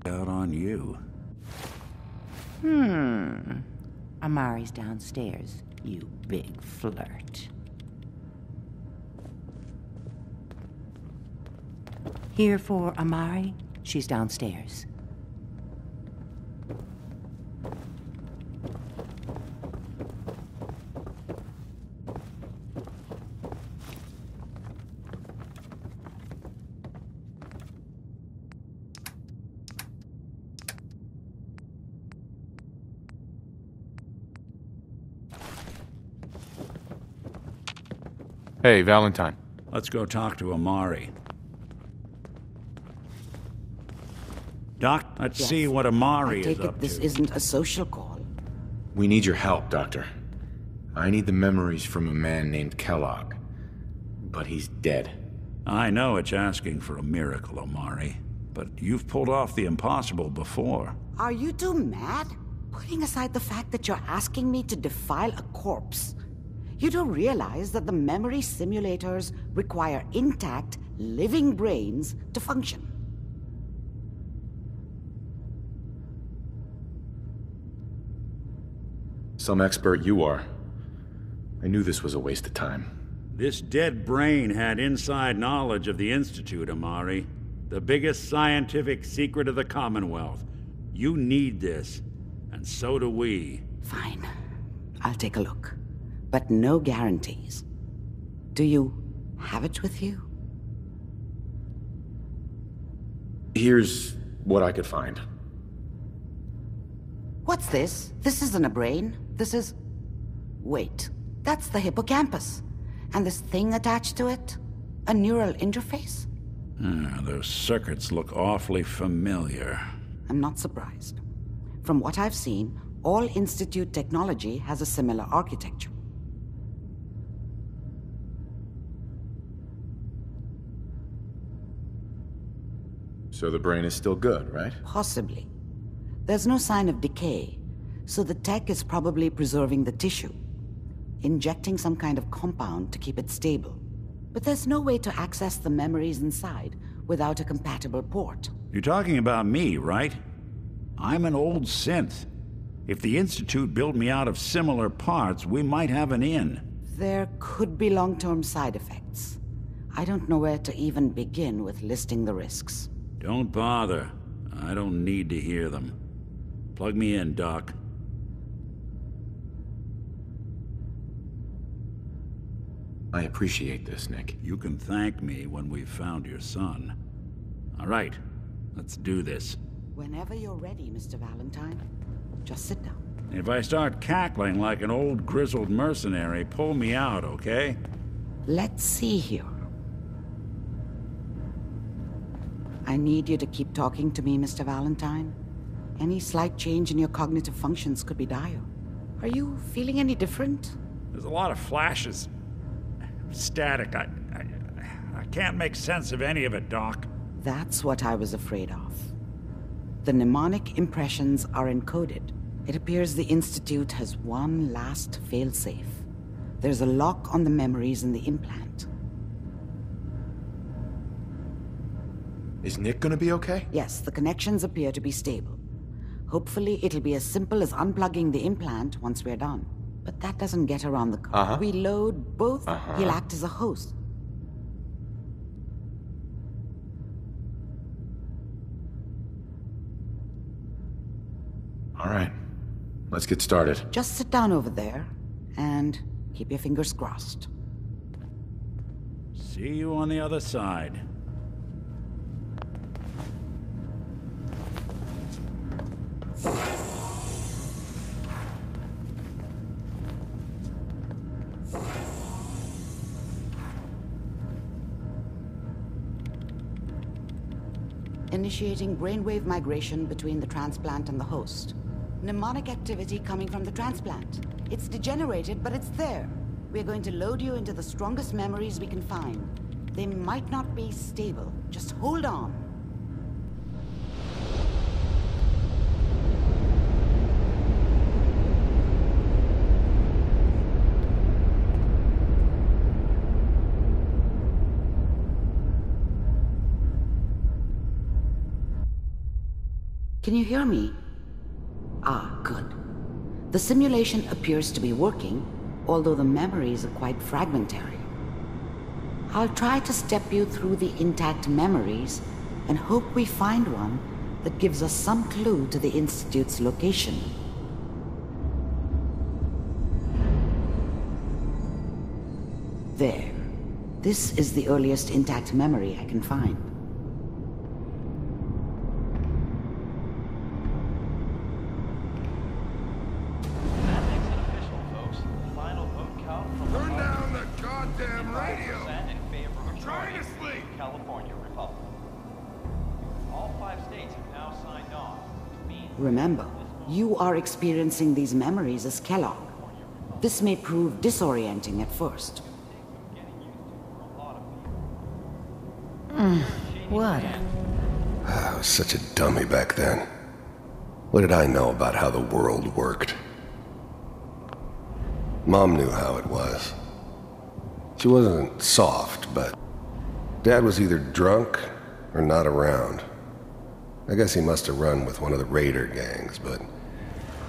Out on you. Amari's downstairs, you big flirt. Here for Amari? She's downstairs. Hey, Valentine. Let's go talk to Amari. Doc, let's see what Amari is up to. This isn't a social call. We need your help, Doctor. I need the memories from a man named Kellogg. But he's dead. I know it's asking for a miracle, Amari. But you've pulled off the impossible before. Are you two mad? Putting aside the fact that you're asking me to defile a corpse, you do realize that the memory simulators require intact, living brains to function. Some expert you are. I knew this was a waste of time. This dead brain had inside knowledge of the Institute, Amari. The biggest scientific secret of the Commonwealth. You need this, and so do we. Fine. I'll take a look. But no guarantees. Do you have it with you? Here's what I could find. What's this? This isn't a brain. This is... Wait. That's the hippocampus. And this thing attached to it? A neural interface? Those circuits look awfully familiar. I'm not surprised. From what I've seen, all Institute technology has a similar architecture. So the brain is still good, right? Possibly. There's no sign of decay, so the tech is probably preserving the tissue, injecting some kind of compound to keep it stable. But there's no way to access the memories inside without a compatible port. You're talking about me, right? I'm an old synth. If the Institute built me out of similar parts, we might have an in. There could be long-term side effects. I don't know where to even begin with listing the risks. Don't bother. I don't need to hear them. Plug me in, Doc. I appreciate this, Nick. You can thank me when we've found your son. All right, let's do this. Whenever you're ready, Mr. Valentine. Just sit down. If I start cackling like an old grizzled mercenary, pull me out, okay? Let's see here. I need you to keep talking to me, Mr. Valentine. Any slight change in your cognitive functions could be dire. Are you feeling any different? There's a lot of flashes. Static. I can't make sense of any of it, Doc. That's what I was afraid of. The mnemonic impressions are encoded. It appears the Institute has one last failsafe. There's a lock on the memories in the implant. Is Nick gonna be okay? Yes, the connections appear to be stable. Hopefully it'll be as simple as unplugging the implant once we're done. But that doesn't get around the code. We load both, he'll act as a host. All right, let's get started. Just sit down over there, and keep your fingers crossed. See you on the other side. Initiating brainwave migration between the transplant and the host. Mnemonic activity coming from the transplant. It's degenerated, but it's there. We're going to load you into the strongest memories we can find. They might not be stable. Just hold on. Can you hear me? Ah, good. The simulation appears to be working, although the memories are quite fragmentary. I'll try to step you through the intact memories and hope we find one that gives us some clue to the Institute's location. There. This is the earliest intact memory I can find. That makes it official, folks. Final vote count from Turn down the goddamn radio! 55% in favor of I'm trying to joining sleep! the California Republic. All 5 states have now signed on, which means Remember, you are experiencing these memories as Kellogg. This may prove disorienting at first. getting used to for a lot of people. What? I was such a dummy back then. What did I know about how the world worked? Mom knew how it was. She wasn't soft, but Dad was either drunk or not around. I guess he must have run with one of the raider gangs, but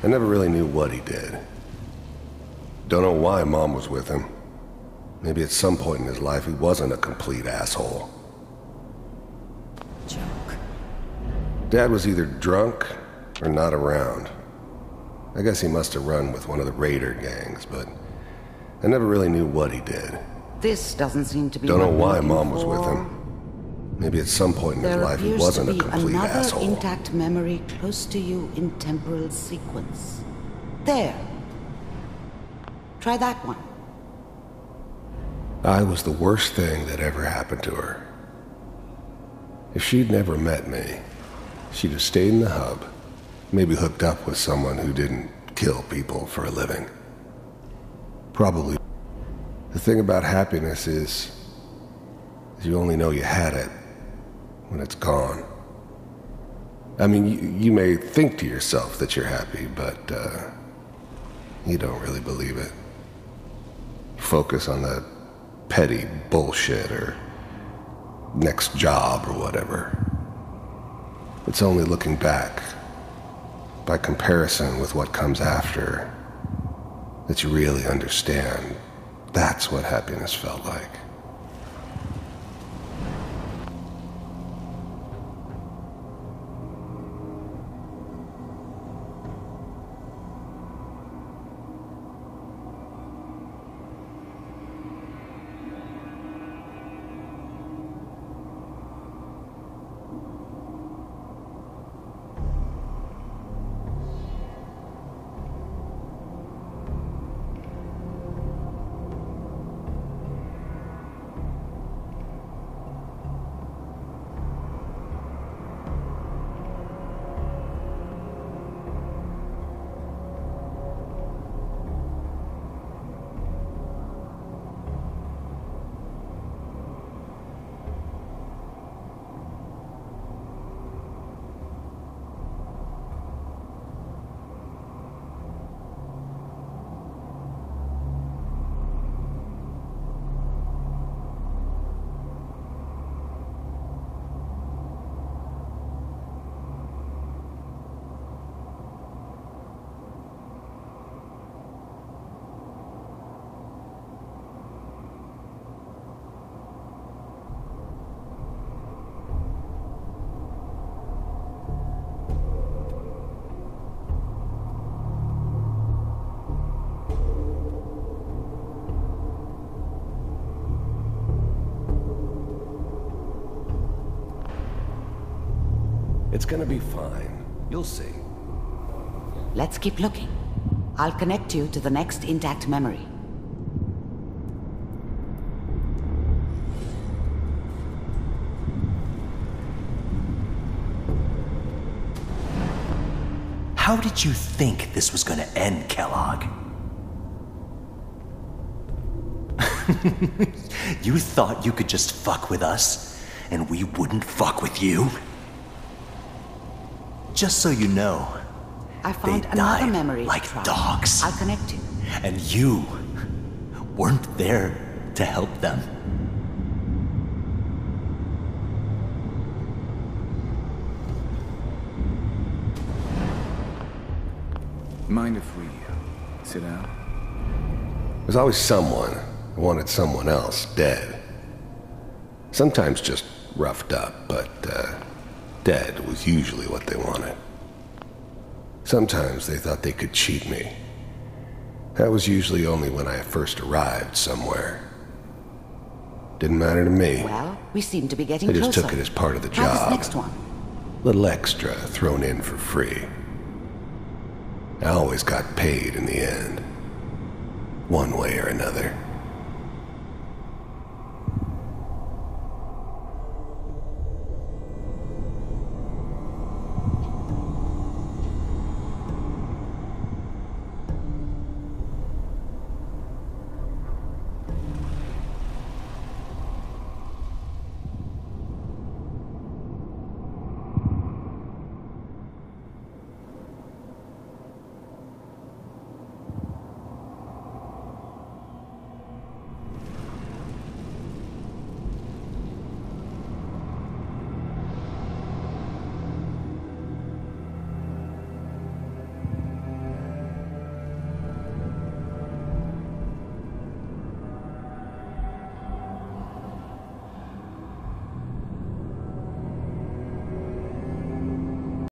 I never really knew what he did. Don't know why Mom was with him. Maybe at some point in his life he wasn't a complete asshole. Joke. Dad was either drunk or not around. I guess he must have run with one of the raider gangs, but I never really knew what he did. This doesn't seem to be Don't know what we're why looking Mom was for. with him. Maybe at some point in his There life he appears wasn't to a be complete another asshole. intact memory close to you in temporal sequence. There. Try that one. I was the worst thing that ever happened to her. If she'd never met me, she'd have stayed in the hub, maybe hooked up with someone who didn't kill people for a living. Probably. The thing about happiness is you only know you had it when it's gone. I mean, you may think to yourself that you're happy, but you don't really believe it. Focus on the petty bullshit or next job or whatever. It's only looking back, by comparison with what comes after, that you really understand that's what happiness felt like. It's gonna be fine. You'll see. Let's keep looking. I'll connect you to the next intact memory. How did you think this was gonna end, Kellogg? You thought you could just fuck with us, and we wouldn't fuck with you? Just so you know, I found they another died memory to like try. dogs. I'll connect you. And you weren't there to help them. Mind if we sit down? There's always someone who wanted someone else dead. Sometimes just roughed up, but dead was usually what they wanted. Sometimes they thought they could cheat me. That was usually only when I first arrived somewhere. Didn't matter to me. Well, we seem to be getting I just closer. took it as part of the How's this job. next one? Little extra thrown in for free. I always got paid in the end. One way or another.